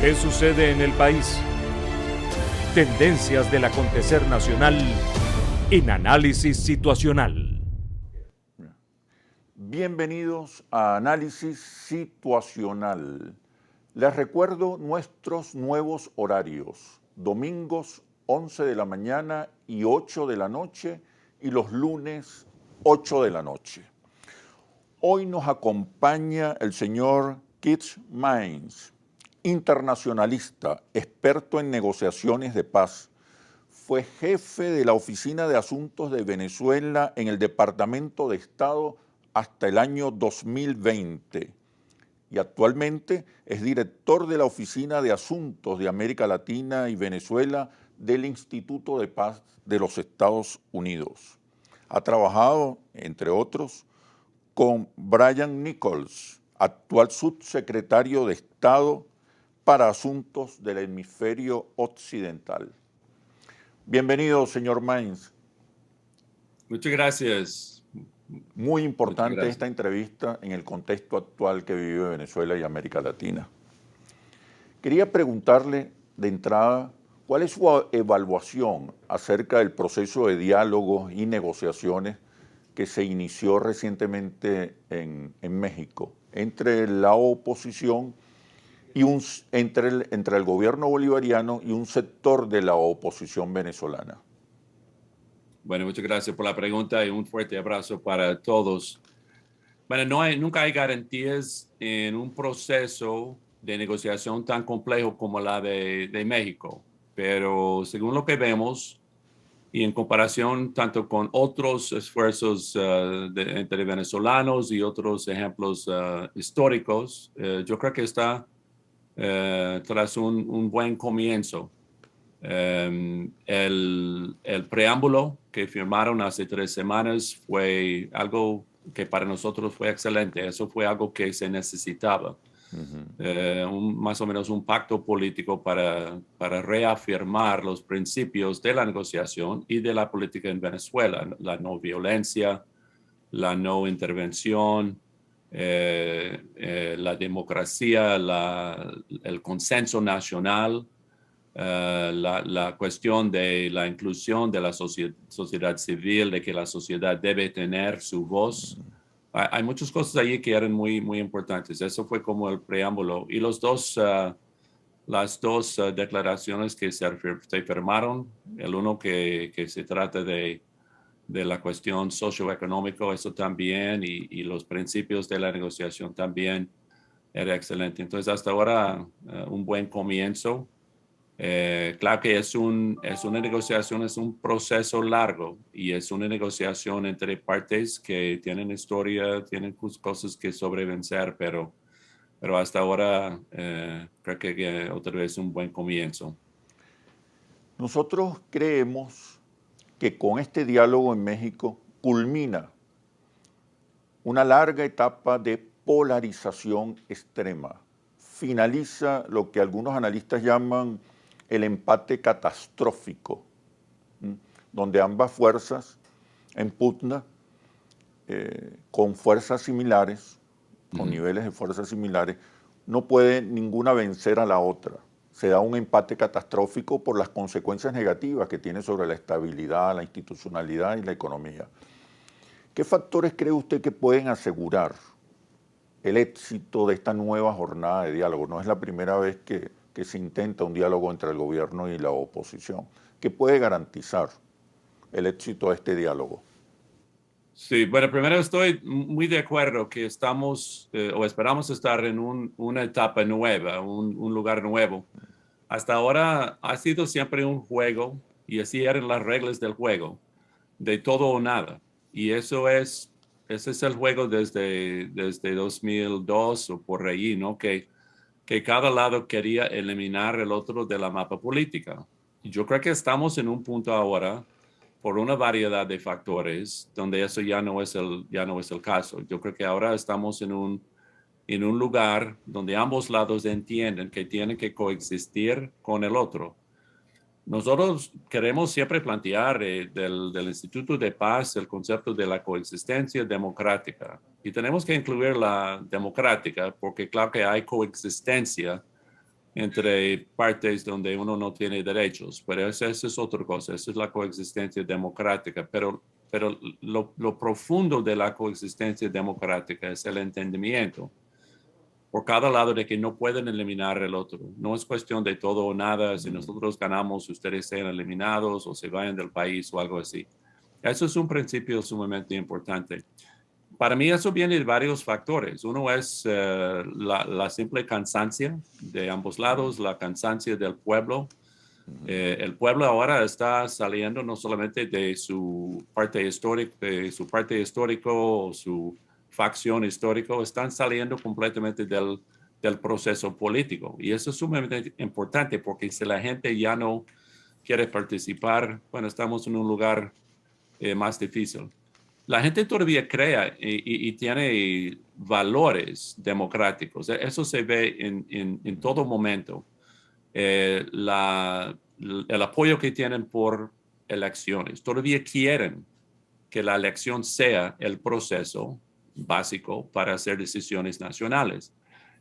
¿Qué sucede en el país? Tendencias del acontecer nacional en Análisis Situacional. Bienvenidos a Análisis Situacional. Les recuerdo nuestros nuevos horarios: domingos 11 de la mañana y 8 de la noche y los lunes 8 de la noche. Hoy nos acompaña el señor Keith Mains, internacionalista, experto en negociaciones de paz. Fue jefe de la Oficina de Asuntos de Venezuela en el Departamento de Estado hasta el año 2020 y actualmente es director de la Oficina de Asuntos de América Latina y Venezuela del Instituto de Paz de los Estados Unidos. Ha trabajado, entre otros, con Brian Nichols, actual subsecretario de Estado para Asuntos del Hemisferio Occidental. Bienvenido, señor Mains. Muchas gracias. Muy importante esta entrevista en el contexto actual que vive Venezuela y América Latina. Quería preguntarle de entrada, ¿cuál es su evaluación acerca del proceso de diálogo y negociaciones que se inició recientemente en México entre la oposición y entre el gobierno bolivariano y un sector de la oposición venezolana? Bueno, muchas gracias por la pregunta y un fuerte abrazo para todos. Bueno, nunca hay garantías en un proceso de negociación tan complejo como la de México, pero según lo que vemos y en comparación tanto con otros esfuerzos entre venezolanos y otros ejemplos históricos, yo creo que está tras un buen comienzo. El preámbulo que firmaron hace 3 semanas fue algo que para nosotros fue excelente. Eso fue algo que se necesitaba. Más o menos un pacto político para reafirmar los principios de la negociación y de la política en Venezuela: la no violencia, la no intervención, la democracia, el consenso nacional, la cuestión de la inclusión de la sociedad civil, de que la sociedad debe tener su voz. Hay muchas cosas allí que eran muy, muy importantes. Eso fue como el preámbulo. Y las dos declaraciones que se firmaron, el uno que se trata de la cuestión socioeconómica, eso también, y los principios de la negociación también, era excelente. Entonces, hasta ahora, un buen comienzo. Claro que es una negociación, es un proceso largo y es una negociación entre partes que tienen historia, tienen cosas que sobrevencer, pero hasta ahora creo que otra vez un buen comienzo. Nosotros creemos que con este diálogo en México culmina una larga etapa de polarización extrema. Finaliza lo que algunos analistas llaman el empate catastrófico, donde ambas fuerzas en pugna con fuerzas similares, con niveles de fuerzas similares, no puede ninguna vencer a la otra. Se da un empate catastrófico por las consecuencias negativas que tiene sobre la estabilidad, la institucionalidad y la economía. ¿Qué factores cree usted que pueden asegurar el éxito de esta nueva jornada de diálogo? No es la primera vez que se intenta un diálogo entre el gobierno y la oposición. ¿Qué puede garantizar el éxito de este diálogo? Sí, bueno, primero estoy muy de acuerdo que estamos o esperamos estar en una etapa nueva, un lugar nuevo. Hasta ahora ha sido siempre un juego, y así eran las reglas del juego, de todo o nada. Y ese es el juego desde 2002 o por ahí, ¿no? Que cada lado quería eliminar el otro de la mapa política. Y yo creo que estamos en un punto ahora, por una variedad de factores, donde eso ya no es el caso. Yo creo que ahora estamos en un lugar donde ambos lados entienden que tienen que coexistir con el otro. Nosotros queremos siempre plantear del Instituto de Paz el concepto de la coexistencia democrática. Y tenemos que incluir la democrática porque claro que hay coexistencia entre partes donde uno no tiene derechos, pero esa es otra cosa, esa es la coexistencia democrática, pero lo profundo de la coexistencia democrática es el entendimiento por cada lado de que no pueden eliminar el otro. No es cuestión de todo o nada, si nosotros ganamos, ustedes sean eliminados o se vayan del país o algo así. Eso es un principio sumamente importante. Para mí eso viene de varios factores. Uno es la simple cansancio de ambos lados, la cansancio del pueblo. El pueblo ahora está saliendo no solamente de su parte histórica, o su facción histórico, están saliendo completamente del proceso político. Y eso es sumamente importante porque si la gente ya no quiere participar, bueno, estamos en un lugar más difícil. La gente todavía crea y tiene valores democráticos. Eso se ve en todo momento. El apoyo que tienen por elecciones. Todavía quieren que la elección sea el proceso básico para hacer decisiones nacionales.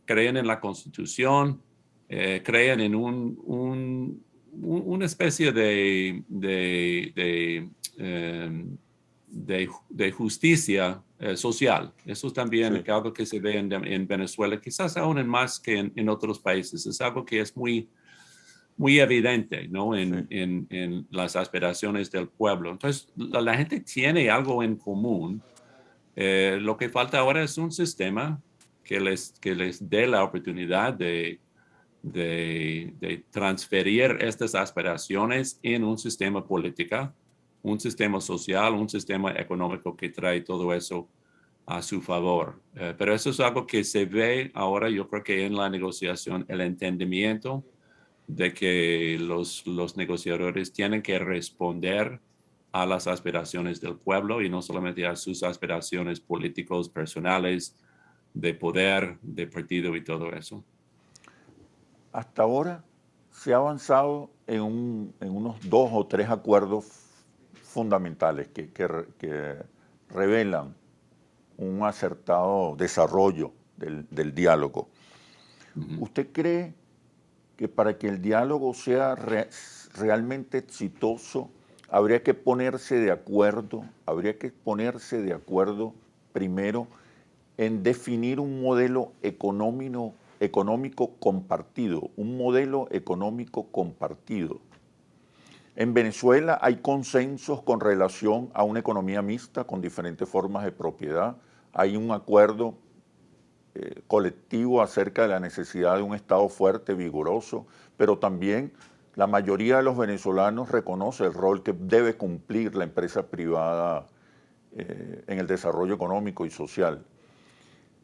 Creen en la Constitución, creen en una especie de justicia social. Eso es también Sí. algo que se ve en Venezuela, quizás aún en más que en otros países. Es algo que es muy evidente, ¿no? Sí. En las aspiraciones del pueblo. Entonces, la gente tiene algo en común. Lo que falta ahora es un sistema que les dé la oportunidad de transferir estas aspiraciones en un sistema político, un sistema social, un sistema económico que trae todo eso a su favor. Pero eso es algo que se ve ahora, yo creo que en la negociación, el entendimiento de que los negociadores tienen que responder a las aspiraciones del pueblo y no solamente a sus aspiraciones políticos, personales, de poder, de partido y todo eso. Hasta ahora se ha avanzado en unos 2 o 3 acuerdos fundamentales que revelan un acertado desarrollo del diálogo. ¿Usted cree que para que el diálogo sea realmente exitoso habría que ponerse de acuerdo primero en definir un modelo económico compartido, un modelo económico compartido? En Venezuela hay consensos con relación a una economía mixta con diferentes formas de propiedad. Hay un acuerdo colectivo acerca de la necesidad de un Estado fuerte, vigoroso, pero también la mayoría de los venezolanos reconoce el rol que debe cumplir la empresa privada en el desarrollo económico y social.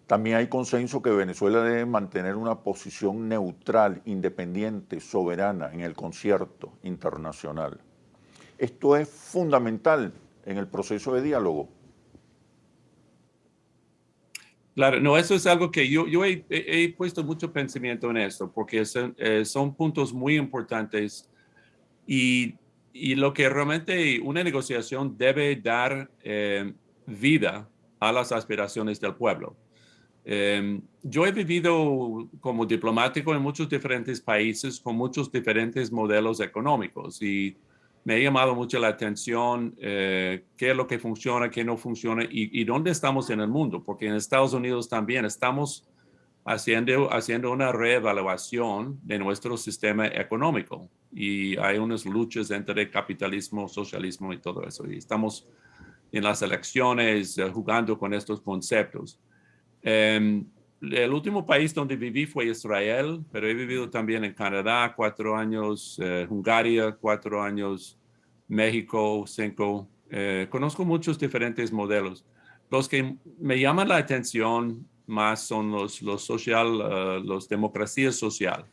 También hay consenso que Venezuela debe mantener una posición neutral, independiente, soberana en el concierto internacional. Esto es fundamental en el proceso de diálogo. Claro, no, eso es algo que yo he puesto mucho pensamiento en esto, porque son puntos muy importantes y lo que realmente una negociación debe dar vida a las aspiraciones del pueblo. Yo he vivido como diplomático en muchos diferentes países con muchos diferentes modelos económicos y me ha llamado mucho la atención qué es lo que funciona, qué no funciona y dónde estamos en el mundo, porque en Estados Unidos también estamos haciendo una reevaluación de nuestro sistema económico y hay unas luchas entre capitalismo, socialismo y todo eso. Y estamos en las elecciones jugando con estos conceptos. El último país donde viví fue Israel, pero he vivido también en Canadá 4 años, Hungría 4 años, México 5. Conozco muchos diferentes modelos. Los que me llaman la atención más son los democracias social.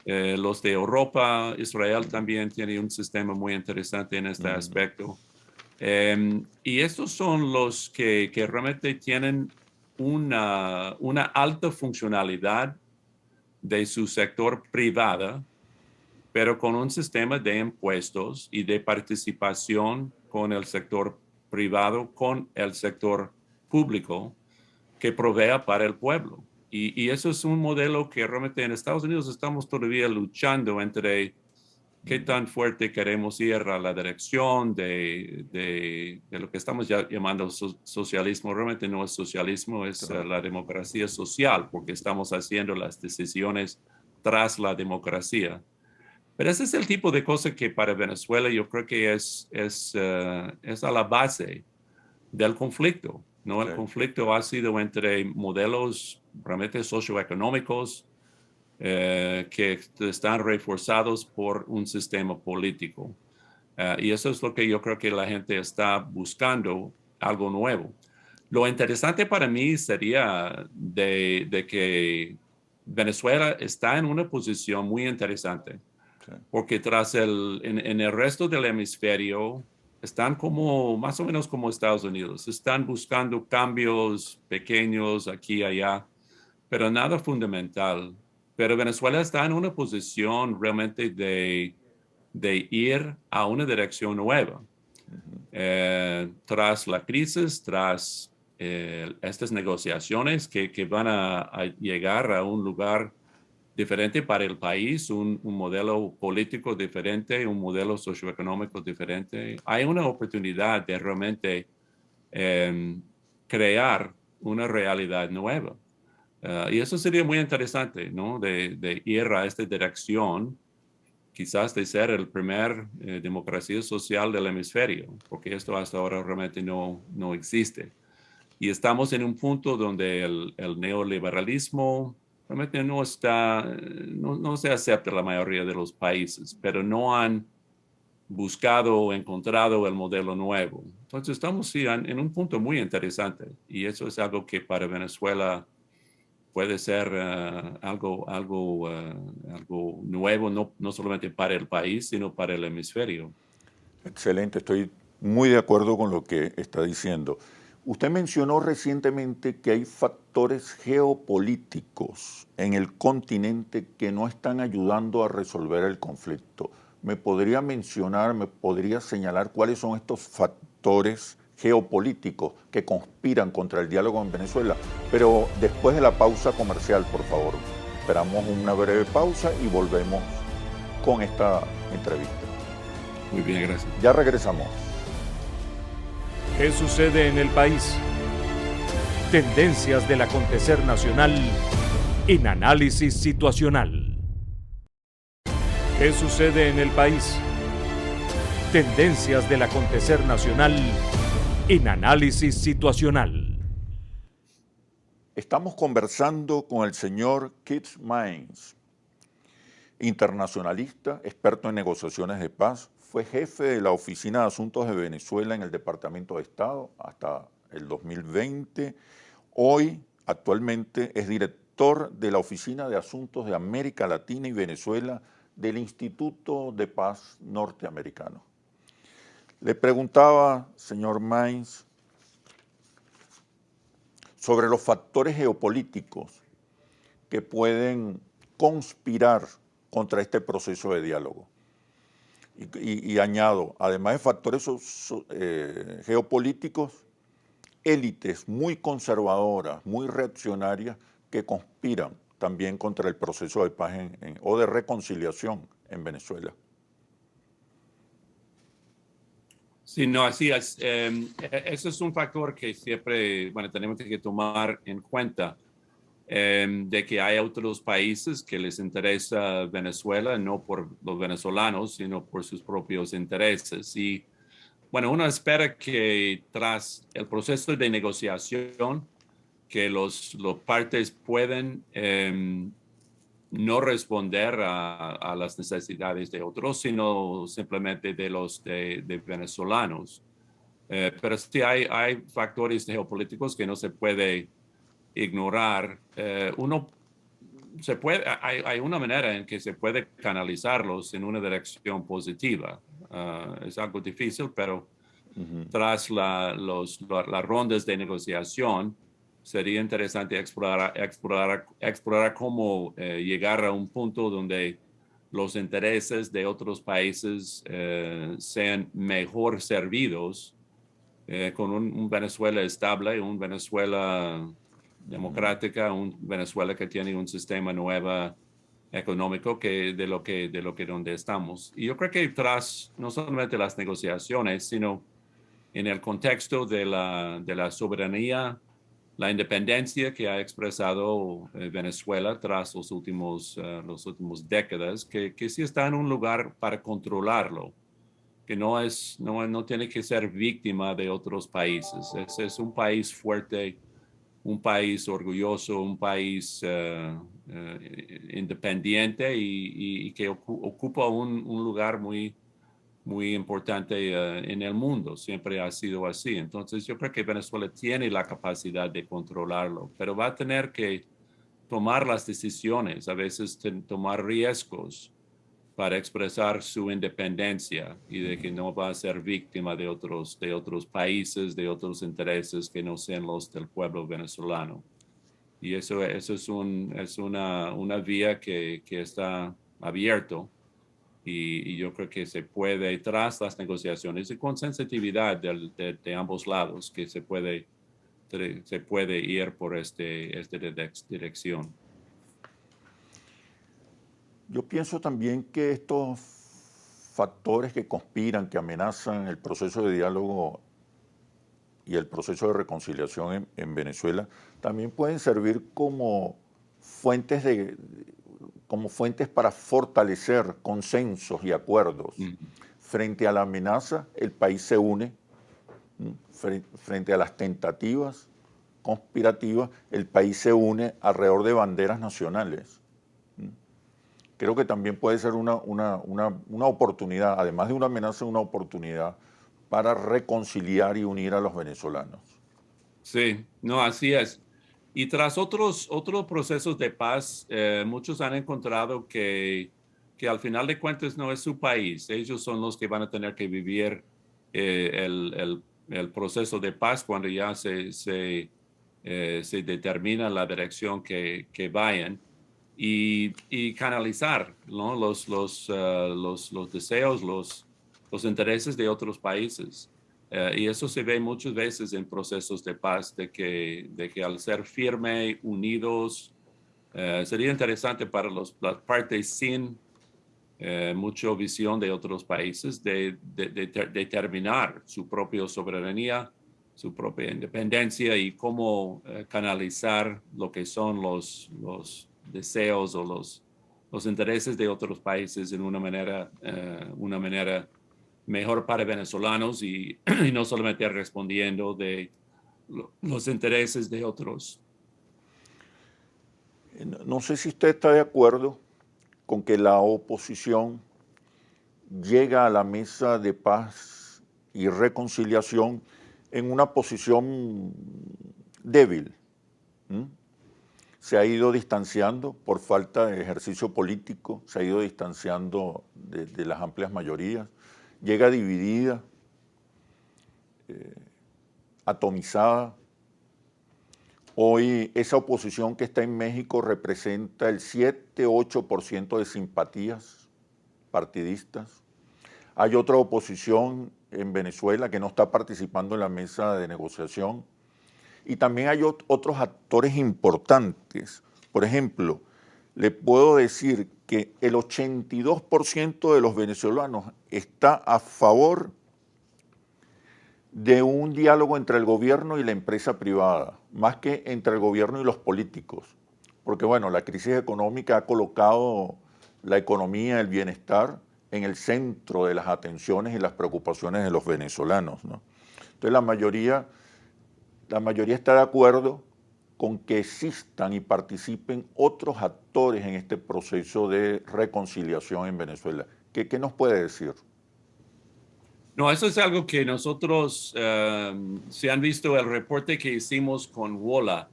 Los de Europa, Israel también tiene un sistema muy interesante en este aspecto. Y estos son los que realmente tienen una alta funcionalidad de su sector privado, pero con un sistema de impuestos y de participación con el sector privado, con el sector público que provea para el pueblo. Y eso es un modelo que realmente en Estados Unidos estamos todavía luchando entre qué tan fuerte queremos ir a la dirección de lo que estamos llamando socialismo. Realmente no es socialismo, es la democracia social, porque estamos haciendo las decisiones tras la democracia. Pero ese es el tipo de cosa que para Venezuela yo creo que es a la base del conflicto, ¿no? El conflicto ha sido entre modelos realmente socioeconómicos que están reforzados por un sistema político. Y eso es lo que yo creo que la gente está buscando, algo nuevo. Lo interesante para mí sería de que Venezuela está en una posición muy interesante, porque en el resto del hemisferio están como, más o menos como Estados Unidos, están buscando cambios pequeños aquí y allá, pero nada fundamental. Pero Venezuela está en una posición realmente de ir a una dirección nueva. Tras la crisis, tras estas negociaciones que van a llegar a un lugar diferente para el país, un modelo político diferente, un modelo socioeconómico diferente. Hay una oportunidad de realmente crear una realidad nueva. Y eso sería muy interesante, ¿no? De ir a esta dirección, quizás de ser el primer democracia social del hemisferio, porque esto hasta ahora realmente no existe. Y estamos en un punto donde el neoliberalismo realmente no se acepta en la mayoría de los países, pero no han buscado o encontrado el modelo nuevo. Entonces estamos sí, en un punto muy interesante y eso es algo que para Venezuela puede ser algo nuevo, no solamente para el país, sino para el hemisferio. Excelente, estoy muy de acuerdo con lo que está diciendo. Usted mencionó recientemente que hay factores geopolíticos en el continente que no están ayudando a resolver el conflicto. ¿Me podría mencionar, me podría señalar cuáles son estos factores geopolíticos que conspiran contra el diálogo en Venezuela? Pero después de la pausa comercial, por favor. Esperamos una breve pausa y volvemos con esta entrevista. Muy bien, gracias. Ya regresamos. ¿Qué sucede en el país? Tendencias del acontecer nacional en análisis situacional. ¿Qué sucede en el país? Tendencias del acontecer nacional en análisis situacional. Estamos conversando con el señor Keith Maynes, internacionalista, experto en negociaciones de paz. Fue jefe de la Oficina de Asuntos de Venezuela en el Departamento de Estado hasta el 2020. Hoy, actualmente, es director de la Oficina de Asuntos de América Latina y Venezuela del Instituto de Paz Norteamericano. Le preguntaba, señor Maynes, sobre los factores geopolíticos que pueden conspirar contra este proceso de diálogo. Y añado, además de factores geopolíticos, élites muy conservadoras, muy reaccionarias, que conspiran también contra el proceso de paz o de reconciliación en Venezuela. Sí, no, así es. Eso es un factor que siempre, tenemos que tomar en cuenta, de que hay otros países que les interesa Venezuela, no por los venezolanos, sino por sus propios intereses. Y, uno espera que tras el proceso de negociación, que los partes pueden no responder a las necesidades de otros, sino simplemente de los de venezolanos. Pero sí hay factores geopolíticos que no se puede ignorar. Hay una manera en que se puede canalizarlos en una dirección positiva. Es algo difícil, pero tras las rondas de negociación, sería interesante explorar cómo llegar a un punto donde los intereses de otros países sean mejor servidos con un Venezuela estable, un Venezuela democrática, un Venezuela que tiene un sistema nuevo económico de donde estamos. Y yo creo que tras no solamente las negociaciones, sino en el contexto de la soberanía, la independencia que ha expresado Venezuela tras los últimos décadas, que sí está en un lugar para controlarlo, que no tiene que ser víctima de otros países. Es un país fuerte, un país orgulloso, un país independiente y que ocupa un lugar muy, muy importante en el mundo. Siempre ha sido así. Entonces yo creo que Venezuela tiene la capacidad de controlarlo, pero va a tener que tomar las decisiones, a veces tomar riesgos para expresar su independencia y de que no va a ser víctima de otros países, de otros intereses que no sean los del pueblo venezolano. Y eso es una vía que está abierto y yo creo que se puede, tras las negociaciones y con sensitividad de ambos lados, que se puede ir por esta dirección. Yo pienso también que estos factores que conspiran, que amenazan el proceso de diálogo y el proceso de reconciliación en Venezuela, también pueden servir como fuentes para fortalecer consensos y acuerdos. Frente a la amenaza, el país se une. Frente a las tentativas conspirativas, el país se une alrededor de banderas nacionales. Creo que también puede ser una oportunidad, además de una amenaza, una oportunidad para reconciliar y unir a los venezolanos. Sí, no, así es. Y tras otros procesos de paz, muchos han encontrado que al final de cuentas no es su país. Ellos son los que van a tener que vivir el proceso de paz cuando ya se determina la dirección que vayan. Y canalizar, ¿no? los deseos, los intereses de otros países. Y eso se ve muchas veces en procesos de paz, de que al ser firme, unidos, sería interesante para las partes sin mucha visión de otros países de determinar su propia soberanía, su propia independencia y cómo canalizar lo que son los deseos o los intereses de otros países en una manera mejor para venezolanos y no solamente respondiendo de los intereses de otros. No sé si usted está de acuerdo con que la oposición llega a la mesa de paz y reconciliación en una posición débil. Se ha ido distanciando por falta de ejercicio político, se ha ido distanciando de las amplias mayorías, llega dividida, atomizada. Hoy esa oposición que está en México representa el 7-8% de simpatías partidistas. Hay otra oposición en Venezuela que no está participando en la mesa de negociación. Y también hay otros actores importantes. Por ejemplo, le puedo decir que el 82% de los venezolanos está a favor de un diálogo entre el gobierno y la empresa privada, más que entre el gobierno y los políticos. Porque bueno, la crisis económica ha colocado la economía, el bienestar en el centro de las atenciones y las preocupaciones de los venezolanos, ¿no? Entonces la mayoría está de acuerdo con que existan y participen otros actores en este proceso de reconciliación en Venezuela. ¿Qué nos puede decir? No, eso es algo que nosotros, se han visto el reporte que hicimos con WOLA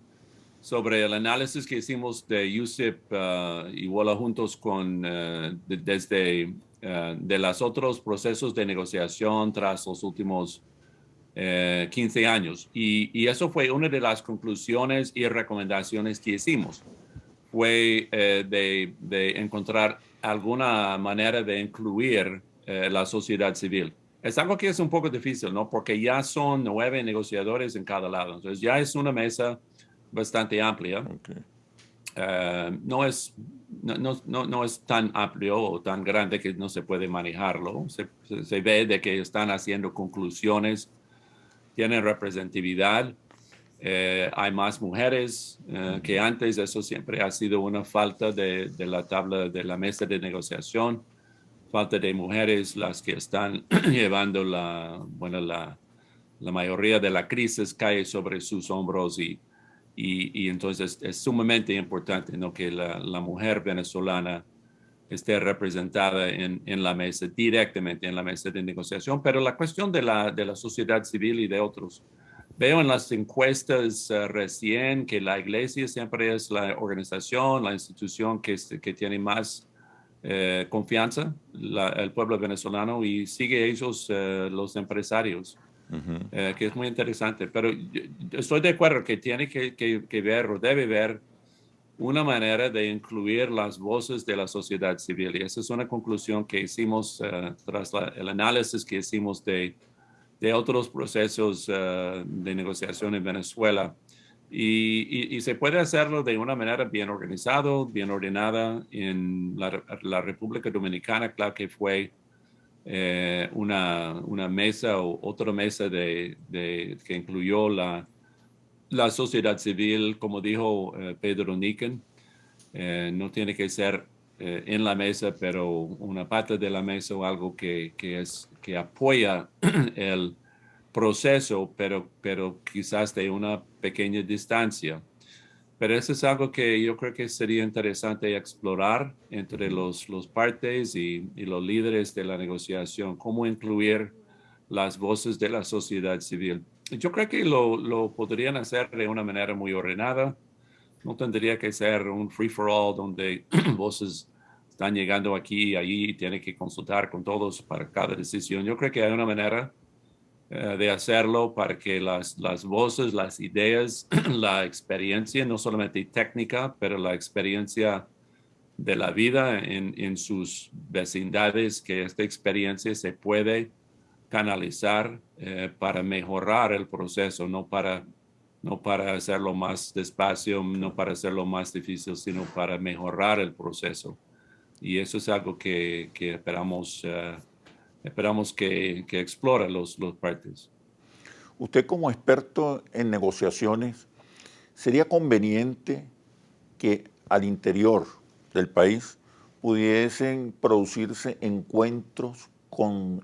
sobre el análisis que hicimos de USIP y WOLA juntos con, desde de los otros procesos de negociación tras los últimos 15 años. Y eso fue una de las conclusiones y recomendaciones que hicimos. Fue de encontrar alguna manera de incluir la sociedad civil. Es algo que es un poco difícil, ¿no? Porque ya son 9 negociadores en cada lado. Entonces ya es una mesa bastante amplia. Ok. No es tan amplio o tan grande que no se puede manejarlo. Se ve de que están haciendo conclusiones, tienen representatividad. Hay más mujeres que antes. Eso siempre ha sido una falta de la tabla de la mesa de negociación. Falta de mujeres, las que están llevando la mayoría de la crisis cae sobre sus hombros y entonces es sumamente importante, ¿no?, que la mujer venezolana esté representada en la mesa, directamente en la mesa de negociación. Pero la cuestión de la sociedad civil y de otros. Veo en las encuestas recién que la iglesia siempre es la organización, la institución que tiene más confianza, el pueblo venezolano, y sigue ellos los empresarios. Que es muy interesante, pero yo estoy de acuerdo que tiene que ver o debe ver una manera de incluir las voces de la sociedad civil, y esa es una conclusión que hicimos tras el análisis que hicimos de otros procesos de negociación en Venezuela, y se puede hacerlo de una manera bien organizada, bien ordenada. En la República Dominicana, claro que fue una mesa o otra mesa que incluyó la sociedad civil, como dijo Pedro Niken. No tiene que ser en la mesa, pero una parte de la mesa o algo que apoya el proceso, pero quizás de una pequeña distancia. Pero eso es algo que yo creo que sería interesante explorar entre los partes y los líderes de la negociación, cómo incluir las voces de la sociedad civil. Yo creo que lo podrían hacer de una manera muy ordenada. No tendría que ser un free-for-all donde voces están llegando aquí y allí y tienen que consultar con todos para cada decisión. Yo creo que hay una manera de hacerlo para que las voces, las ideas, la experiencia, no solamente técnica, pero la experiencia de la vida en sus vecindades, que esta experiencia se puede canalizar para mejorar el proceso, no para hacerlo más despacio, no para hacerlo más difícil, sino para mejorar el proceso. Y eso es algo que esperamos que explore los partes. Usted como experto en negociaciones, ¿sería conveniente que al interior del país pudiesen producirse encuentros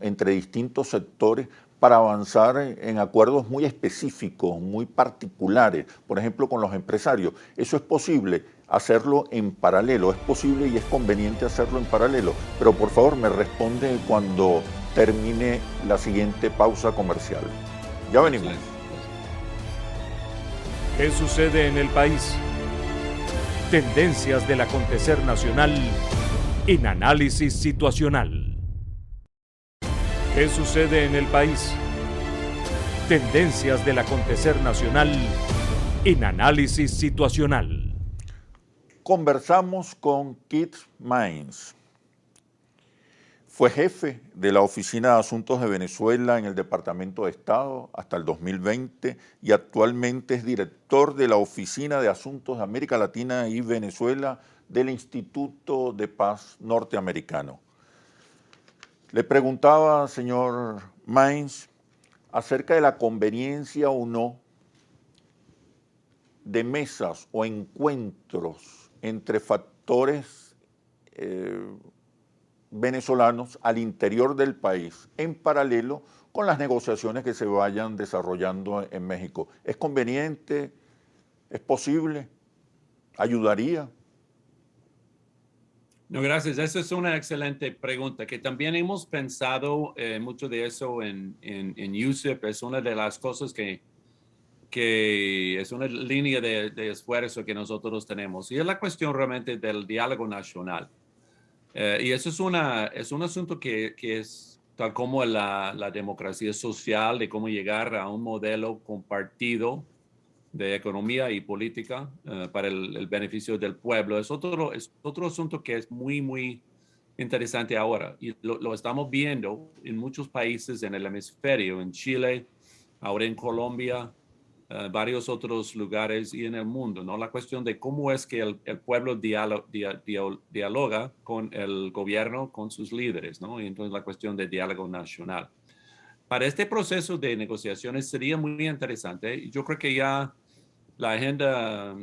entre distintos sectores para avanzar en acuerdos muy específicos, muy particulares, por ejemplo con los empresarios? ¿Eso es posible hacerlo en paralelo? ¿Es posible y es conveniente hacerlo en paralelo? Pero por favor me responde cuando termine la siguiente pausa comercial. Ya venimos. ¿Qué sucede en el país? Tendencias del acontecer nacional en análisis situacional. ¿Qué sucede en el país? Tendencias del acontecer nacional en análisis situacional. Conversamos con Keith Maynes. Fue jefe de la Oficina de Asuntos de Venezuela en el Departamento de Estado hasta el 2020 y actualmente es director de la Oficina de Asuntos de América Latina y Venezuela del Instituto de Paz Norteamericano. Le preguntaba, señor Maynes, acerca de la conveniencia o no de mesas o encuentros entre factores venezolanos al interior del país, en paralelo con las negociaciones que se vayan desarrollando en México. ¿Es conveniente? ¿Es posible? ¿Ayudaría? No, gracias. Esa es una excelente pregunta, que también hemos pensado mucho de eso en USIP. Es una de las cosas que es una línea de esfuerzo que nosotros tenemos. Y es la cuestión realmente del diálogo nacional. Y eso es un asunto que es tal como la democracia social, de cómo llegar a un modelo compartido de economía y política para el beneficio del pueblo. Es otro asunto que es muy, muy interesante ahora. Y lo estamos viendo en muchos países en el hemisferio, en Chile, ahora en Colombia, varios otros lugares y en el mundo, ¿no? La cuestión de cómo es que el pueblo dialoga con el gobierno, con sus líderes, ¿no? Y entonces la cuestión de diálogo nacional. Para este proceso de negociaciones sería muy interesante. Yo creo que ya la agenda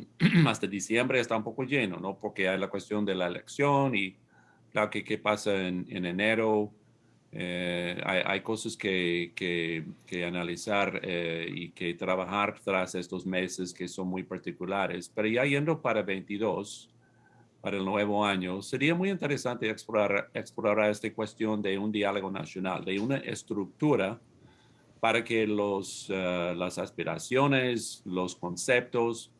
hasta diciembre está un poco lleno, ¿no? Porque hay la cuestión de la elección y claro que qué pasa en enero. Hay cosas que analizar y que trabajar tras estos meses que son muy particulares. Pero ya yendo para 22, para el nuevo año, sería muy interesante explorar esta cuestión de un diálogo nacional, de una estructura para que las aspiraciones, los conceptos,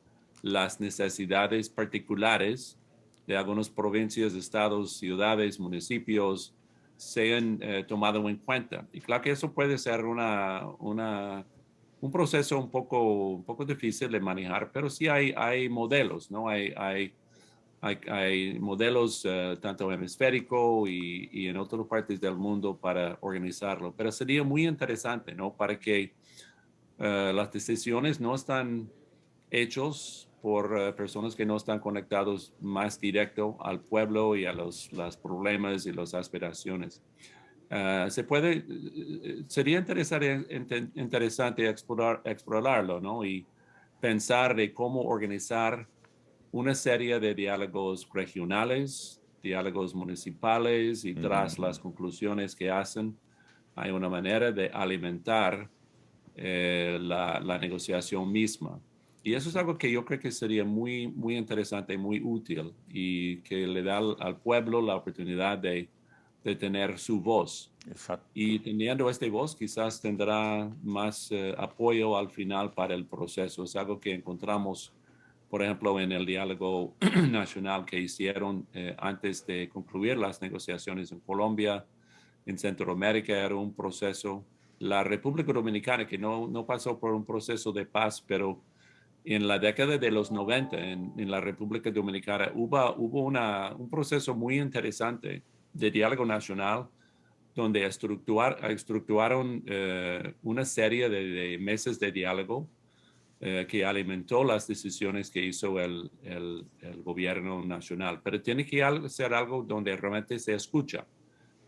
las necesidades particulares de algunas provincias, estados, ciudades, municipios sean tomados en cuenta. Y claro que eso puede ser un proceso un poco difícil de manejar, pero sí hay modelos, ¿no? Hay modelos tanto hemisférico y en otras partes del mundo para organizarlo, pero sería muy interesante, ¿no? Para que las decisiones no están hechos por personas que no están conectados más directo al pueblo y a los problemas y las aspiraciones. Sería interesante explorarlo, ¿no? Y pensar de cómo organizar una serie de diálogos regionales, diálogos municipales y tras las conclusiones que hacen, hay una manera de alimentar la negociación misma. Y eso es algo que yo creo que sería muy interesante y muy útil y que le da al pueblo la oportunidad de tener su voz. Exacto. Y teniendo esta voz quizás tendrá más apoyo al final para el proceso. Es algo que encontramos, por ejemplo, en el diálogo nacional que hicieron antes de concluir las negociaciones en Colombia, en Centroamérica era un proceso. La República Dominicana, que no pasó por un proceso de paz, pero en la década de los 90 en la República Dominicana hubo un proceso muy interesante de diálogo nacional donde estructuraron una serie de meses de diálogo que alimentó las decisiones que hizo el gobierno nacional. Pero tiene que ser algo donde realmente se escucha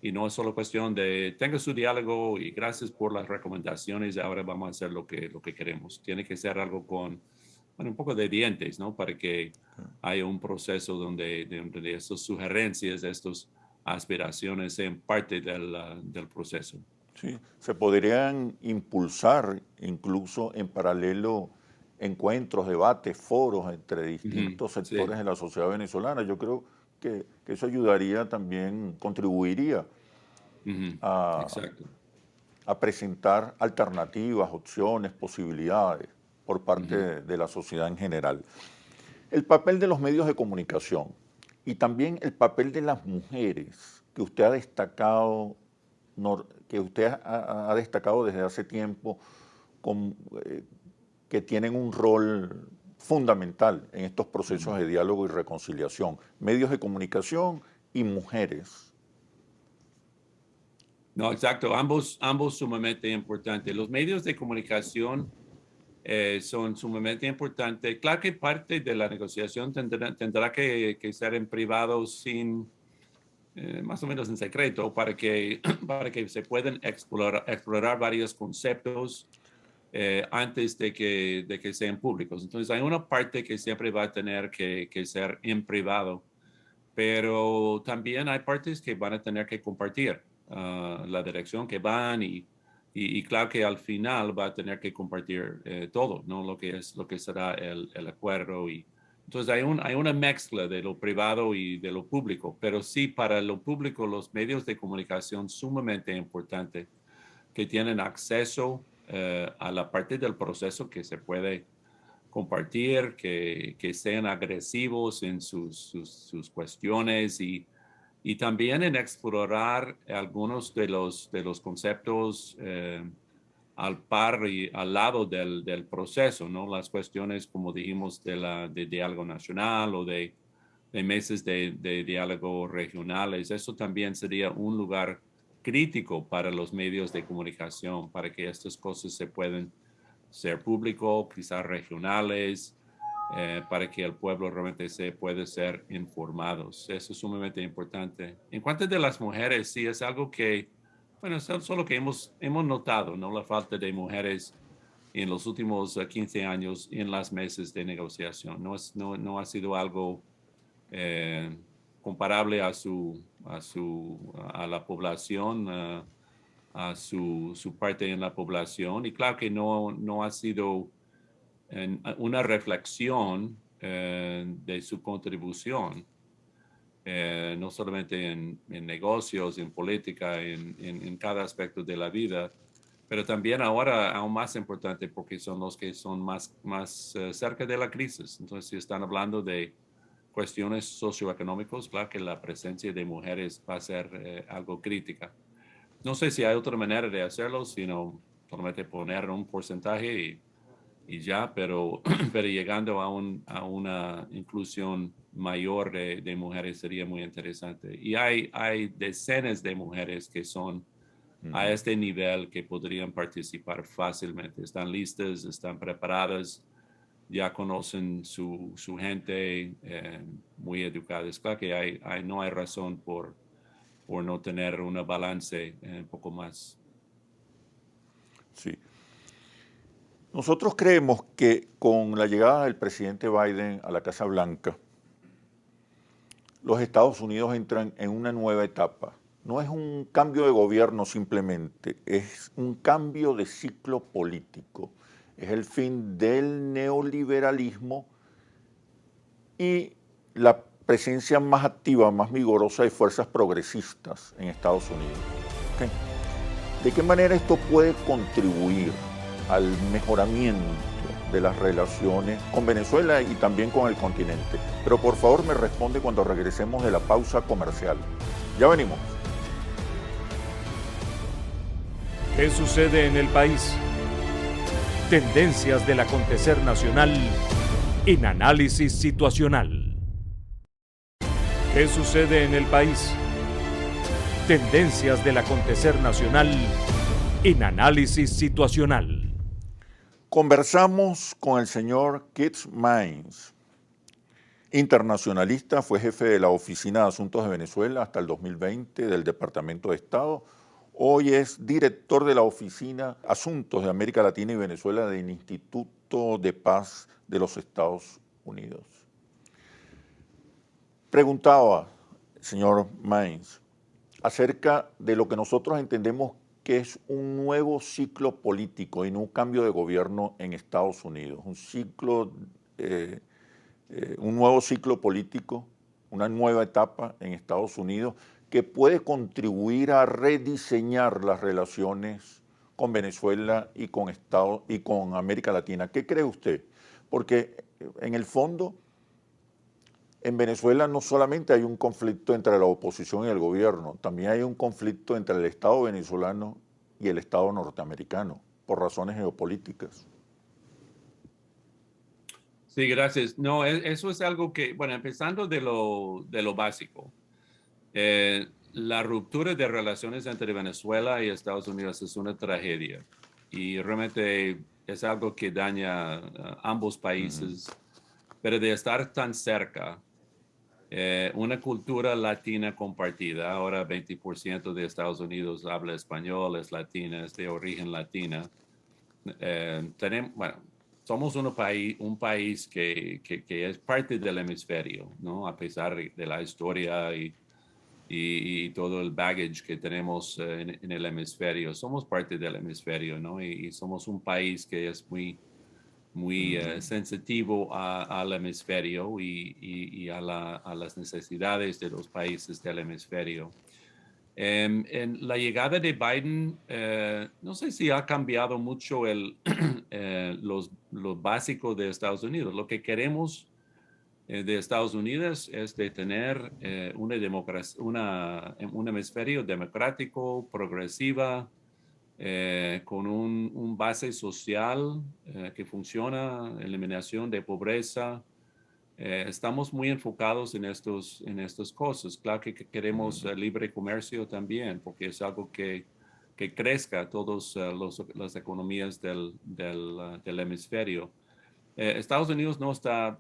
y no es solo cuestión de tenga su diálogo y gracias por las recomendaciones, ahora vamos a hacer lo que queremos. Tiene que ser algo con un poco de dientes, ¿no? Para que haya un proceso donde estas sugerencias, estas aspiraciones sean parte del proceso. Sí, se podrían impulsar incluso en paralelo encuentros, debates, foros entre distintos sectores de la sociedad venezolana. Yo creo que eso ayudaría también, contribuiría Exacto. a presentar alternativas, opciones, posibilidades por parte de la sociedad en general. El papel de los medios de comunicación y también el papel de las mujeres que usted ha destacado, desde hace tiempo, que tienen un rol fundamental en estos procesos de diálogo y reconciliación. Medios de comunicación y mujeres. No, exacto. Ambos sumamente importantes. Los medios de comunicación son sumamente importantes. Claro que parte de la negociación tendrá que ser en privado más o menos en secreto para que se puedan explorar varios conceptos antes de que sean públicos. Entonces hay una parte que siempre va a tener que ser en privado, pero también hay partes que van a tener que compartir la dirección que van y claro que al final va a tener que compartir todo, ¿no? Lo que será el acuerdo. Y entonces hay una mezcla de lo privado y de lo público, pero sí para lo público los medios de comunicación sumamente importantes que tienen acceso a la parte del proceso que se puede compartir, que sean agresivos en sus cuestiones y también en explorar algunos de los conceptos al par y al lado del proceso, ¿no? Las cuestiones, como dijimos, de diálogo nacional o de meses de diálogo regionales. Eso también sería un lugar crítico para los medios de comunicación, para que estas cosas se puedan ser público, quizás regionales, para que el pueblo realmente se pueda ser informados. Eso es sumamente importante. En cuanto de las mujeres, sí es algo que, bueno, es solo que hemos notado, ¿no? La falta de mujeres en los últimos 15 años en las mesas de negociación. No ha sido algo comparable a la población, a su parte en la población. Y claro que no ha sido una reflexión de su contribución, no solamente en negocios, en política, en cada aspecto de la vida, pero también ahora aún más importante porque son los que son más cerca de la crisis. Entonces, si están hablando de cuestiones socioeconómicas, claro que la presencia de mujeres va a ser algo crítica. No sé si hay otra manera de hacerlo, sino solamente poner un porcentaje y ya, pero llegando a una inclusión mayor de mujeres sería muy interesante. Y hay decenas de mujeres que son a este nivel que podrían participar fácilmente. Están listas, están preparadas, ya conocen su gente, muy educadas. Claro que no hay razón por no tener un balance un poco más. Sí. Nosotros creemos que con la llegada del presidente Biden a la Casa Blanca, los Estados Unidos entran en una nueva etapa. No es un cambio de gobierno simplemente, es un cambio de ciclo político. Es el fin del neoliberalismo y la presencia más activa, más vigorosa de fuerzas progresistas en Estados Unidos. ¿Okay? ¿De qué manera esto puede contribuir al mejoramiento de las relaciones con Venezuela y también con el continente? Pero por favor me responde cuando regresemos de la pausa comercial. Ya venimos. ¿Qué sucede en el país? Tendencias del acontecer nacional en análisis situacional. ¿Qué sucede en el país? Tendencias del acontecer nacional en análisis situacional. Conversamos con el señor Keith Maynes, internacionalista, fue jefe de la Oficina de Asuntos de Venezuela hasta el 2020 del Departamento de Estado. Hoy es director de la Oficina Asuntos de América Latina y Venezuela del Instituto de Paz de los Estados Unidos. Preguntaba, señor Maynes, acerca de lo que nosotros entendemos que es un nuevo ciclo político y no un cambio de gobierno en Estados Unidos, un nuevo ciclo político, una nueva etapa en Estados Unidos que puede contribuir a rediseñar las relaciones con Venezuela y con América Latina. ¿Qué cree usted? Porque en el fondo, en Venezuela no solamente hay un conflicto entre la oposición y el gobierno, también hay un conflicto entre el Estado venezolano y el Estado norteamericano, por razones geopolíticas. Sí, gracias. No, eso es algo que, bueno, empezando de lo básico. La ruptura de relaciones entre Venezuela y Estados Unidos es una tragedia y realmente es algo que daña a ambos países, pero de estar tan cerca, una cultura latina compartida, ahora 20% de Estados Unidos habla español, es latina, es de origen latina. Bueno, somos un país que es parte del hemisferio, ¿no? A pesar de la historia y todo el baggage que tenemos en el hemisferio. Somos parte del hemisferio, ¿no? Y somos un país que es muy sensitivo al hemisferio y a las necesidades de los países del hemisferio. En la llegada de Biden, no sé si ha cambiado mucho lo básico de Estados Unidos. Lo que queremos de Estados Unidos es de tener una democracia, un hemisferio democrático, progresiva, con un base social que funciona, eliminación de pobreza. Estamos muy enfocados en estas cosas. Claro que queremos libre comercio también, porque es algo que que crezca todas las economías del hemisferio. Estados Unidos no está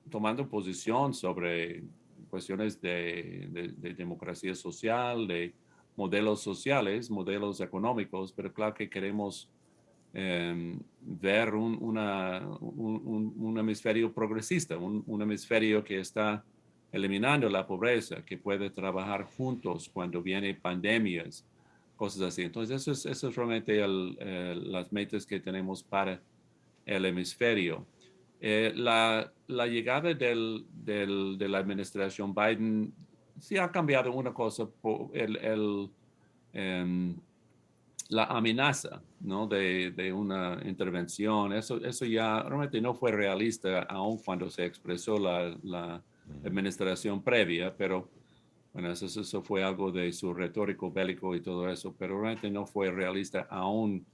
tomando posición sobre cuestiones de democracia social, de modelos sociales, modelos económicos, pero claro que queremos ver un hemisferio progresista, un hemisferio que está eliminando la pobreza, que puede trabajar juntos cuando vienen pandemias, cosas así. Entonces, eso es realmente las metas que tenemos para el hemisferio. La llegada de la administración Biden sí ha cambiado una cosa, la amenaza, ¿no? de una intervención. Eso ya realmente no fue realista, aun cuando se expresó la administración previa, pero bueno, eso fue algo de su retórico bélico y todo eso, pero realmente no fue realista aún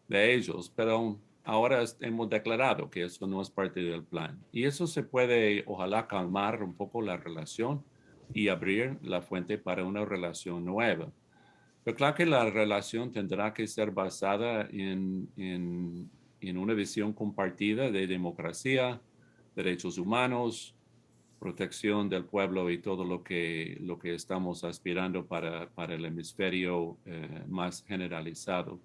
de ellos. Pero ahora hemos declarado que eso no es parte del plan. Y eso se puede, ojalá, calmar un poco la relación y abrir la fuente para una relación nueva. Pero claro que la relación tendrá que ser basada en una visión compartida de democracia, derechos humanos, protección del pueblo y todo lo que estamos aspirando para el hemisferio más generalizado.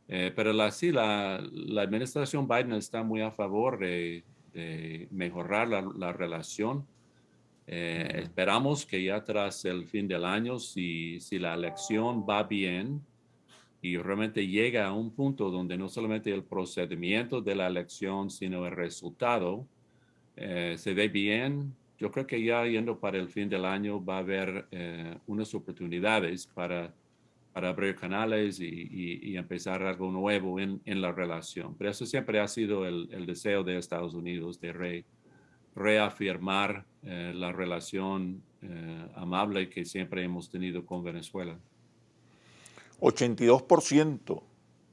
Pero sí, la administración Biden está muy a favor de mejorar la relación. Esperamos que ya tras el fin del año, si la elección va bien y realmente llega a un punto donde no solamente el procedimiento de la elección, sino el resultado se ve bien, yo creo que ya yendo para el fin del año va a haber unas oportunidades para abrir canales y empezar algo nuevo en la relación. Pero eso siempre ha sido el deseo de Estados Unidos de reafirmar la relación amable que siempre hemos tenido con Venezuela. 82%,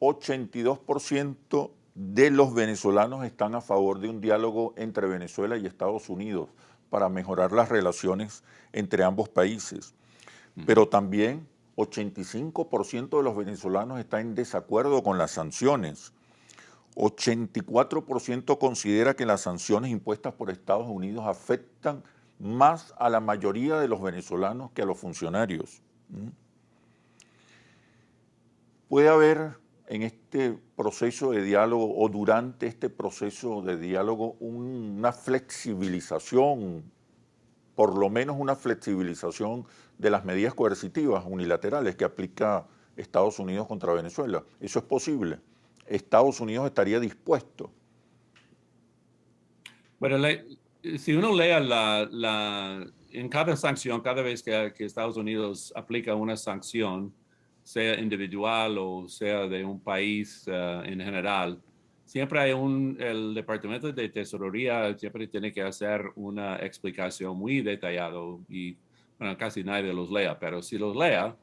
82% de los venezolanos están a favor de un diálogo entre Venezuela y Estados Unidos para mejorar las relaciones entre ambos países. Pero también 85% de los venezolanos están en desacuerdo con las sanciones. 84% considera que las sanciones impuestas por Estados Unidos afectan más a la mayoría de los venezolanos que a los funcionarios. Puede haber en este proceso de diálogo o durante este proceso de diálogo una flexibilización, por lo menos una flexibilización de las medidas coercitivas unilaterales que aplica Estados Unidos contra Venezuela. ¿Eso es posible? ¿Estados Unidos estaría dispuesto? Bueno, si uno lea en cada sanción, cada vez que Estados Unidos aplica una sanción, sea individual o sea de un país en general, siempre hay el Departamento de Tesorería siempre tiene que hacer una explicación muy detallada y bueno, casi nadie los lea, pero si los lea,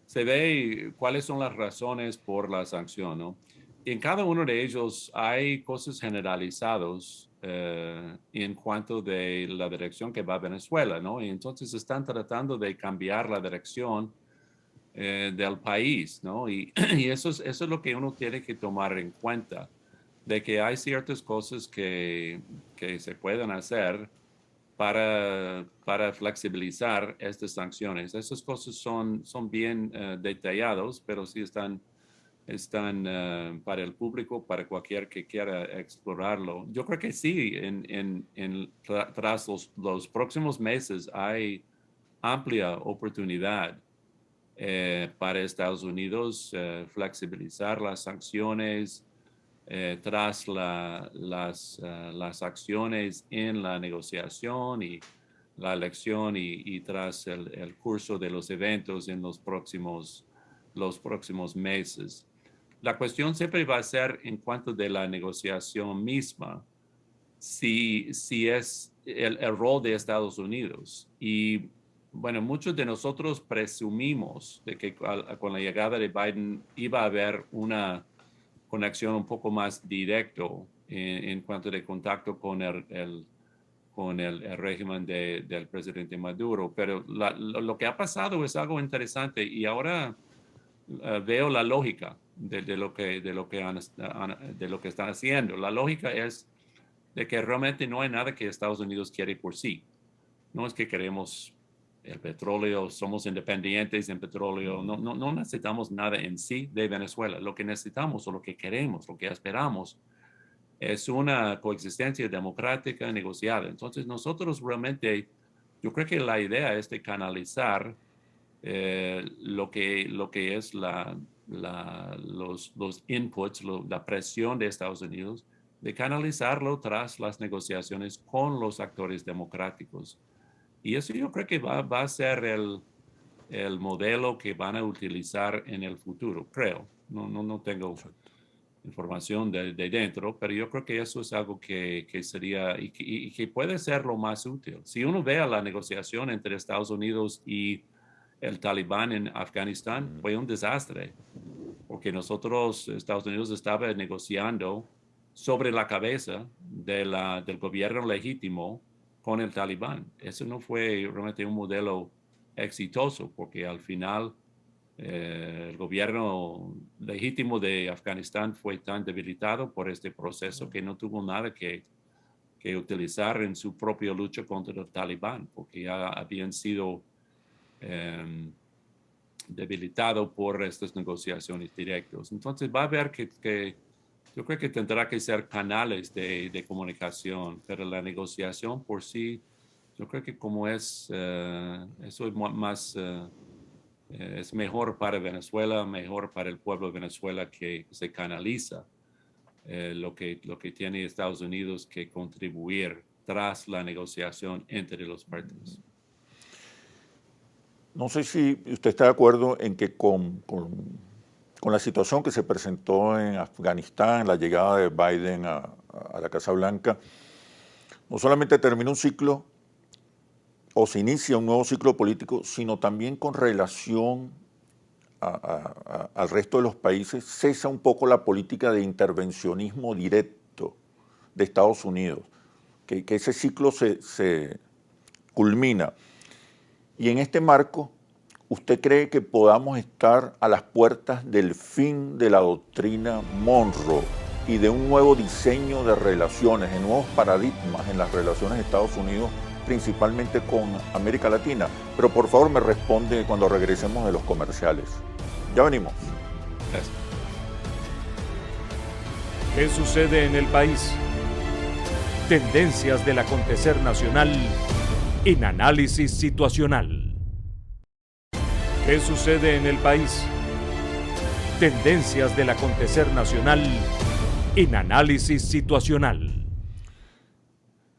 se ve cuáles son las razones por la sanción, ¿no? Y en cada uno de ellos hay cosas generalizadas en cuanto de la dirección que va a Venezuela, ¿no? Y entonces están tratando de cambiar la dirección del país, ¿no? Y eso es lo que uno tiene que tomar en cuenta, de que hay ciertas cosas que se pueden hacer para flexibilizar estas sanciones. Esas cosas son bien detallados, pero sí están para el público, para cualquier que quiera explorarlo. Yo creo que sí, tras los próximos meses hay amplia oportunidad para Estados Unidos flexibilizar las sanciones tras las acciones en la negociación y la elección y tras el curso de los eventos en los próximos meses. La cuestión siempre va a ser en cuanto de la negociación misma, si es el rol de Estados Unidos. Y bueno, muchos de nosotros presumimos de que con la llegada de Biden iba a haber una conexión un poco más directo en cuanto de contacto con el régimen del presidente Maduro. Pero lo que ha pasado es algo interesante y ahora veo la lógica de lo que están haciendo. La lógica es de que realmente no hay nada que Estados Unidos quiere por sí. No es que queremos el petróleo, somos independientes en petróleo, no necesitamos nada en sí de Venezuela. Lo que necesitamos o lo que queremos, lo que esperamos es una coexistencia democrática negociada. Entonces nosotros realmente, yo creo que la idea es de canalizar lo que es los inputs, la presión de Estados Unidos, de canalizarlo tras las negociaciones con los actores democráticos. Y eso yo creo que va a ser el modelo que van a utilizar en el futuro, creo. No tengo información de dentro, pero yo creo que eso es algo que sería y que puede ser lo más útil. Si uno ve a la negociación entre Estados Unidos y el Talibán en Afganistán, fue un desastre, porque Estados Unidos estaba negociando sobre la cabeza del gobierno legítimo con el Talibán. Eso no fue realmente un modelo exitoso, porque al final el gobierno legítimo de Afganistán fue tan debilitado por este proceso que no tuvo nada que utilizar en su propia lucha contra el Talibán, porque ya habían sido debilitado por estas negociaciones directas. Entonces va a haber que yo creo que tendrá que ser canales de comunicación, pero la negociación por sí, yo creo que como eso es más, es mejor para Venezuela, mejor para el pueblo de Venezuela que se canaliza lo que tiene Estados Unidos que contribuir tras la negociación entre los partes. No sé si usted está de acuerdo en que con la situación que se presentó en Afganistán, la llegada de Biden a la Casa Blanca, no solamente termina un ciclo o se inicia un nuevo ciclo político, sino también con relación al resto de los países, cesa un poco la política de intervencionismo directo de Estados Unidos, que ese ciclo se culmina. Y en este marco, ¿usted cree que podamos estar a las puertas del fin de la doctrina Monroe y de un nuevo diseño de relaciones, de nuevos paradigmas en las relaciones de Estados Unidos, principalmente con América Latina? Pero por favor me responde cuando regresemos de los comerciales. Ya venimos. Gracias. ¿Qué sucede en el país? Tendencias del acontecer nacional en análisis situacional. ¿Qué sucede en el país? Tendencias del acontecer nacional en análisis situacional.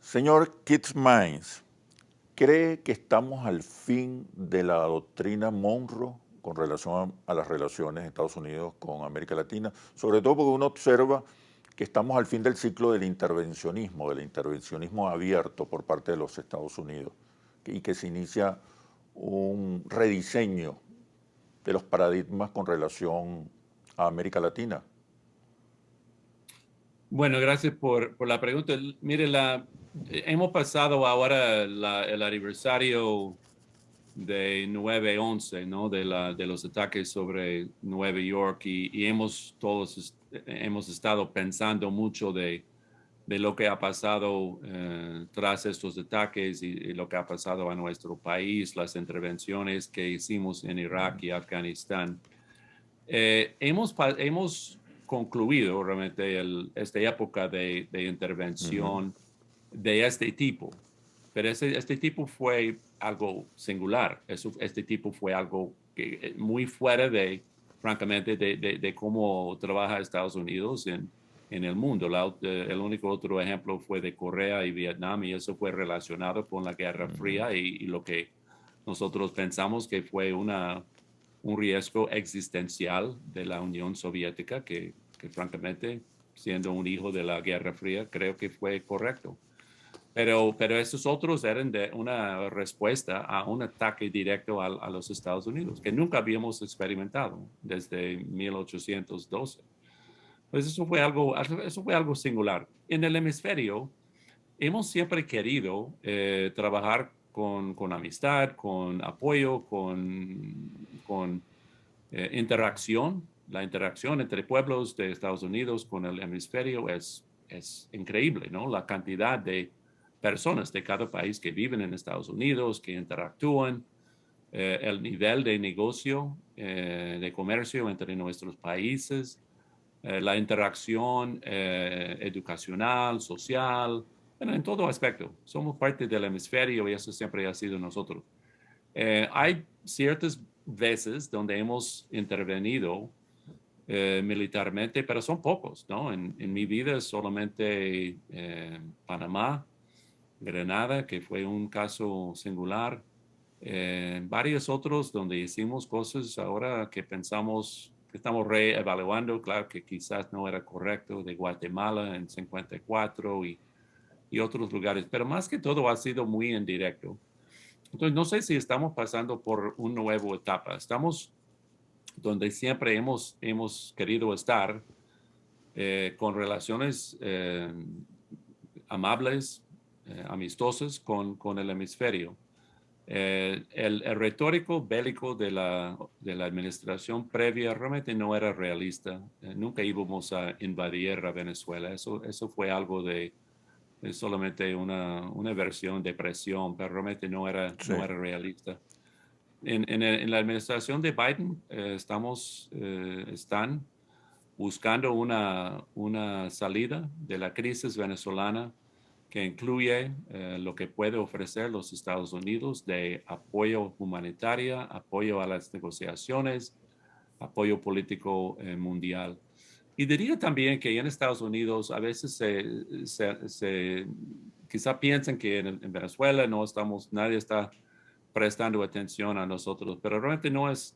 Señor Keith Mines, ¿cree que estamos al fin de la doctrina Monroe con relación a las relaciones de Estados Unidos con América Latina? Sobre todo porque uno observa que estamos al fin del ciclo del intervencionismo abierto por parte de los Estados Unidos y que se inicia un rediseño de los paradigmas con relación a América Latina. Bueno, gracias por la pregunta. Mire, hemos pasado ahora el aniversario de 9/11, ¿no? De los ataques sobre Nueva York y todos hemos estado pensando mucho de lo que ha pasado tras estos ataques y lo que ha pasado a nuestro país, las intervenciones que hicimos en Irak y Afganistán. Hemos concluido realmente esta época de intervención de este tipo, pero este tipo fue algo singular. Este tipo fue algo muy fuera francamente, de cómo trabaja Estados Unidos en el mundo. El único otro ejemplo fue de Corea y Vietnam, y eso fue relacionado con la Guerra Fría y lo que nosotros pensamos que fue un riesgo existencial de la Unión Soviética, que francamente, siendo un hijo de la Guerra Fría, creo que fue correcto. Pero esos otros eran de una respuesta a un ataque directo a los Estados Unidos, que nunca habíamos experimentado desde 1812. Pues eso fue algo singular. En el hemisferio, hemos siempre querido trabajar con amistad, con apoyo, con interacción. La interacción entre pueblos de Estados Unidos con el hemisferio es increíble, ¿no? La cantidad de personas de cada país que viven en Estados Unidos, que interactúan, el nivel de negocio, de comercio entre nuestros países, la interacción educacional, social, bueno, en todo aspecto. Somos parte del hemisferio y eso siempre ha sido nosotros. Hay ciertas veces donde hemos intervenido militarmente, pero son pocos, ¿no? En mi vida solamente Panamá, Grenada, que fue un caso singular, varios otros donde hicimos cosas ahora que pensamos que estamos reevaluando, claro que quizás no era correcto, de Guatemala en 54 y otros lugares, pero más que todo ha sido muy indirecto. Entonces, no sé si estamos pasando por una nueva etapa. Estamos donde siempre hemos querido estar con relaciones amables, amistosas con el hemisferio. El retórico bélico de la administración previa realmente no era realista. Nunca íbamos a invadir a Venezuela. Eso fue algo de solamente una versión de presión, pero realmente no era realista. En la administración de Biden están buscando una salida de la crisis venezolana que incluye lo que puede ofrecer los Estados Unidos de apoyo humanitario, apoyo a las negociaciones, apoyo político mundial. Y diría también que en Estados Unidos a veces quizá piensan que en Venezuela nadie está prestando atención a nosotros, pero realmente no es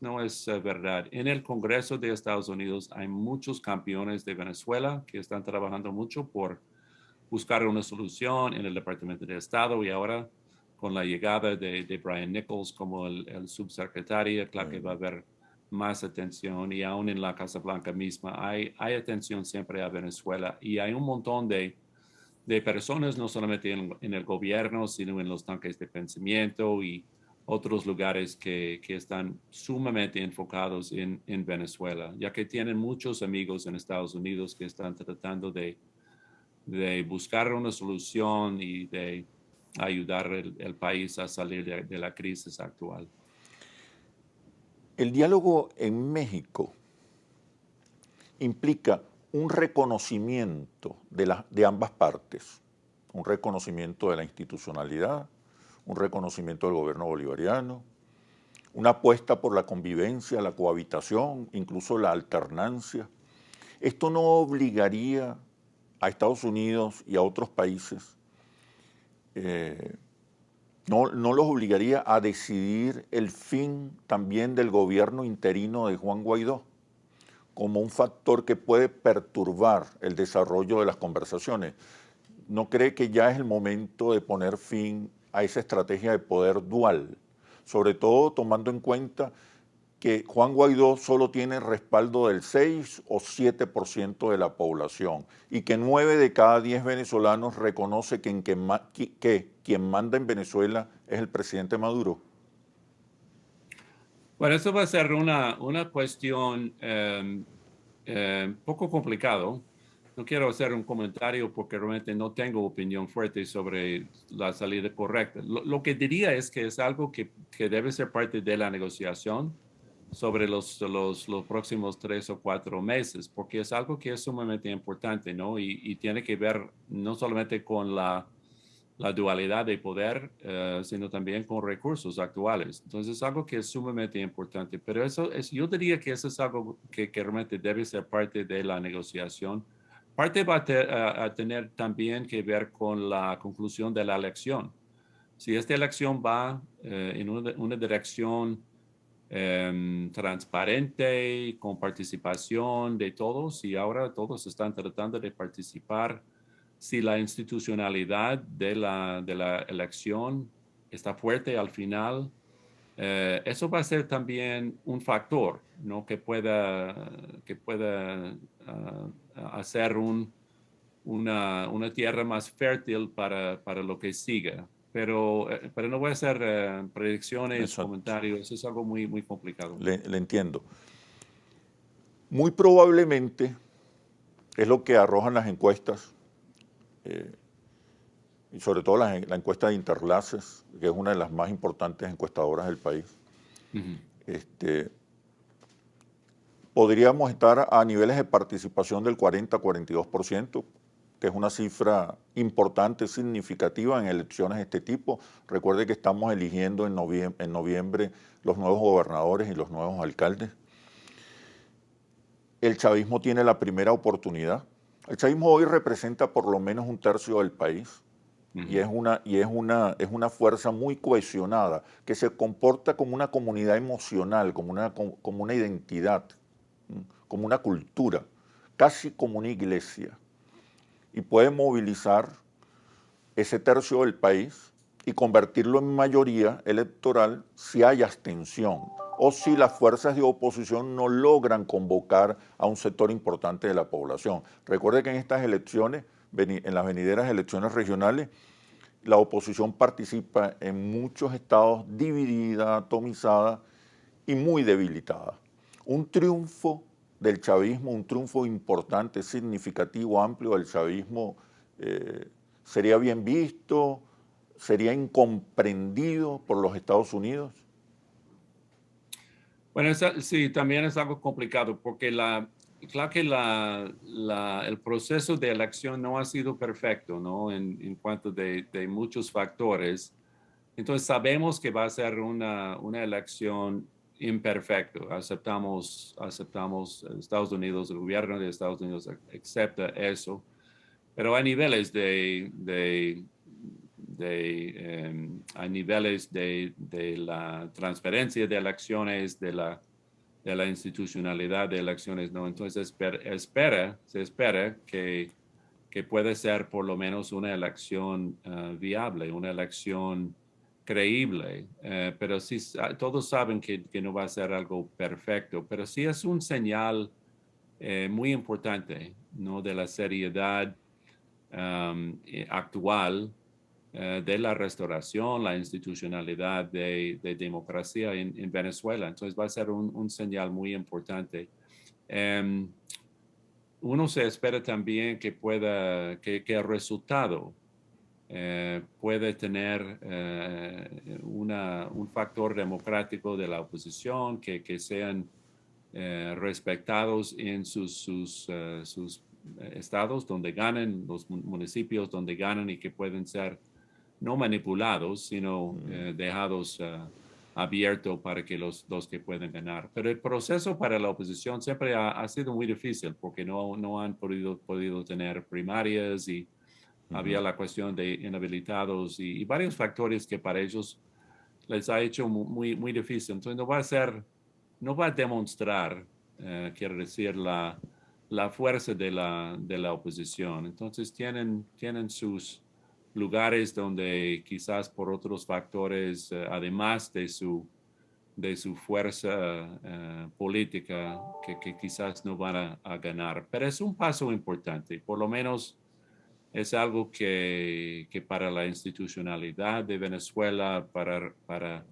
verdad. En el Congreso de Estados Unidos hay muchos campeones de Venezuela que están trabajando mucho por buscar una solución en el Departamento de Estado y ahora con la llegada de Brian Nichols como el subsecretario, claro que va a haber más atención y aún en la Casa Blanca misma hay atención siempre a Venezuela y hay un montón de personas, no solamente en el gobierno, sino en los tanques de pensamiento y otros lugares que están sumamente enfocados en Venezuela, ya que tienen muchos amigos en Estados Unidos que están tratando de buscar una solución y de ayudar el país a salir de la crisis actual. El diálogo en México implica un reconocimiento de ambas partes, un reconocimiento de la institucionalidad, un reconocimiento del gobierno bolivariano, una apuesta por la convivencia, la cohabitación, incluso la alternancia. Esto no obligaría a Estados Unidos y a otros países, no los obligaría a decidir el fin también del gobierno interino de Juan Guaidó como un factor que puede perturbar el desarrollo de las conversaciones. ¿No cree que ya es el momento de poner fin a esa estrategia de poder dual? Sobre todo tomando en cuenta que Juan Guaidó solo tiene respaldo del 6 o 7% de la población y que 9 de cada 10 venezolanos reconoce que quien manda en Venezuela es el presidente Maduro. Bueno, eso va a ser una cuestión poco complicado. No quiero hacer un comentario porque realmente no tengo opinión fuerte sobre la salida correcta. Lo que diría es que es algo que debe ser parte de la negociación sobre los próximos 3 o 4 meses, porque es algo que es sumamente importante, ¿no? Y tiene que ver no solamente con la dualidad de poder, sino también con recursos actuales. Entonces es algo que es sumamente importante, pero yo diría que eso es algo que realmente debe ser parte de la negociación. Parte va a tener también que ver con la conclusión de la elección. Si esta elección va en una dirección transparente, con participación de todos, y ahora todos están tratando de participar, si la institucionalidad de la elección está fuerte al final, eso va a ser también un factor, ¿no? que pueda hacer una tierra más fértil para lo que siga. Pero no voy a hacer predicciones, Exacto. comentarios, es algo muy, muy complicado. Le entiendo. Muy probablemente es lo que arrojan las encuestas, y sobre todo la encuesta de Interlaces, que es una de las más importantes encuestadoras del país. Ujú. Podríamos estar a niveles de participación del 40-42%, que es una cifra importante, significativa en elecciones de este tipo. Recuerde que estamos eligiendo en noviembre los nuevos gobernadores y los nuevos alcaldes. El chavismo tiene la primera oportunidad. El chavismo hoy representa por lo menos un tercio del país. Y es una fuerza muy cohesionada, que se comporta como una comunidad emocional, como una identidad, como una cultura, casi como una iglesia. Y puede movilizar ese tercio del país y convertirlo en mayoría electoral si hay abstención o si las fuerzas de oposición no logran convocar a un sector importante de la población. Recuerde que en estas elecciones, en las venideras elecciones regionales, la oposición participa en muchos estados dividida, atomizada y muy debilitada. Un triunfo del chavismo, un triunfo importante, significativo, amplio del chavismo, sería bien visto, sería incomprendido por los Estados Unidos. Bueno, sí, también es algo complicado porque claro que el proceso de elección no ha sido perfecto, ¿no? En cuanto de muchos factores. Entonces sabemos que va a ser una elección imperfecta. Aceptamos Estados Unidos, el gobierno de Estados Unidos acepta eso, pero hay niveles hay niveles de la transferencia de elecciones, de la institucionalidad de elecciones, ¿no? Entonces se espera que puede ser por lo menos una elección viable, una elección creíble, pero sí, todos saben que no va a ser algo perfecto, pero sí es un señal muy importante, ¿no? De la seriedad actual de la restauración, la institucionalidad de democracia en Venezuela. Entonces va a ser un señal muy importante. Uno se espera también que el resultado puede tener un factor democrático de la oposición, que sean respetados en sus estados donde ganan, los municipios donde ganan y que pueden ser no manipulados, sino dejados abiertos para que los que pueden ganar. Pero el proceso para la oposición siempre ha sido muy difícil porque no han podido tener primarias y había la cuestión de inhabilitados y varios factores que para ellos les ha hecho muy difícil. Entonces no va a demostrar, quiero decir, la fuerza de la oposición. Entonces tienen sus lugares donde quizás por otros factores, además de su fuerza política, que quizás no van a ganar. Pero es un paso importante, por lo menos es algo que para la institucionalidad de Venezuela, para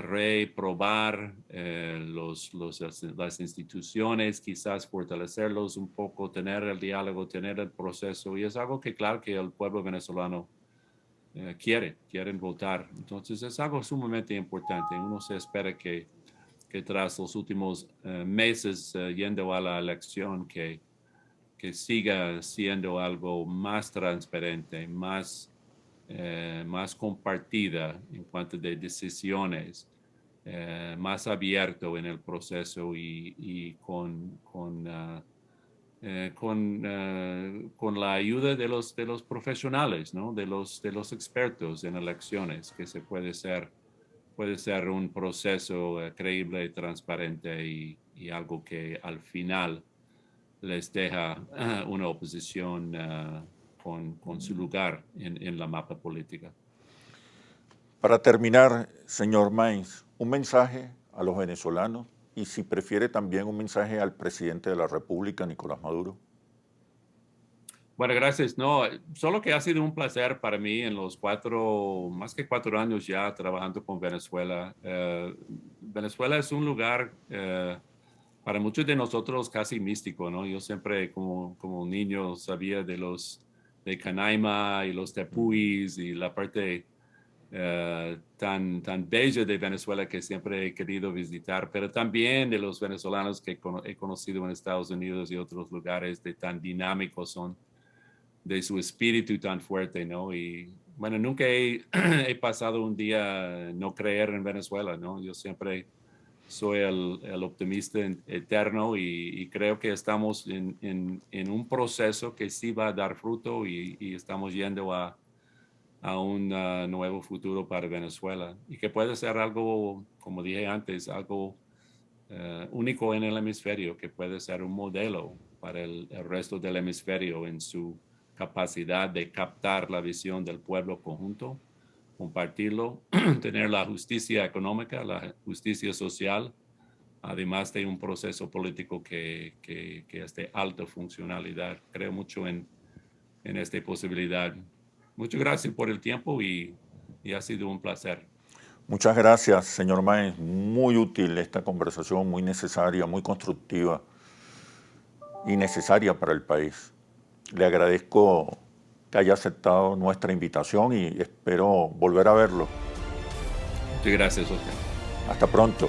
reprobar las instituciones, quizás fortalecerlos un poco, tener el diálogo, tener el proceso, y es algo que claro que el pueblo venezolano quieren votar. Entonces es algo sumamente importante. Uno se espera que tras los últimos meses yendo a la elección, que siga siendo algo más transparente, más compartida en cuanto de decisiones, más abierto en el proceso y con la ayuda de los profesionales, ¿no? de los expertos en elecciones, que puede ser un proceso creíble, transparente y algo que al final les deja una oposición con su lugar en la mapa política. Para terminar, señor Mains, un mensaje a los venezolanos y si prefiere también un mensaje al presidente de la República, Nicolás Maduro. Bueno, gracias. No, solo que ha sido un placer para mí en los más que 4 años ya trabajando con Venezuela. Venezuela es un lugar para muchos de nosotros casi místico, ¿no? Yo siempre como niño sabía de Canaima y los tepuis y la parte tan bella de Venezuela que siempre he querido visitar, pero también de los venezolanos que he conocido en Estados Unidos y otros lugares, de tan dinámicos son, de su espíritu tan fuerte, ¿no? Y bueno, nunca he pasado un día no creer en Venezuela, ¿no? Yo siempre soy el optimista eterno y creo que estamos en un proceso que sí va a dar fruto y estamos yendo a un nuevo futuro para Venezuela y que puede ser algo, como dije antes, algo único en el hemisferio, que puede ser un modelo para el resto del hemisferio en su capacidad de captar la visión del pueblo conjunto, compartirlo, tener la justicia económica, la justicia social, además de un proceso político que es de alta funcionalidad. Creo mucho en esta posibilidad. Muchas gracias por el tiempo y ha sido un placer. Muchas gracias, señor Maes. Muy útil esta conversación, muy necesaria, muy constructiva y necesaria para el país. Le agradezco que haya aceptado nuestra invitación y espero volver a verlo. Muchas gracias, Oscar. Hasta pronto.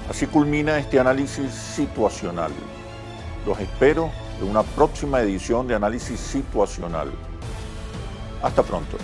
Así culmina este análisis situacional. Los espero en una próxima edición de Análisis Situacional. Hasta pronto.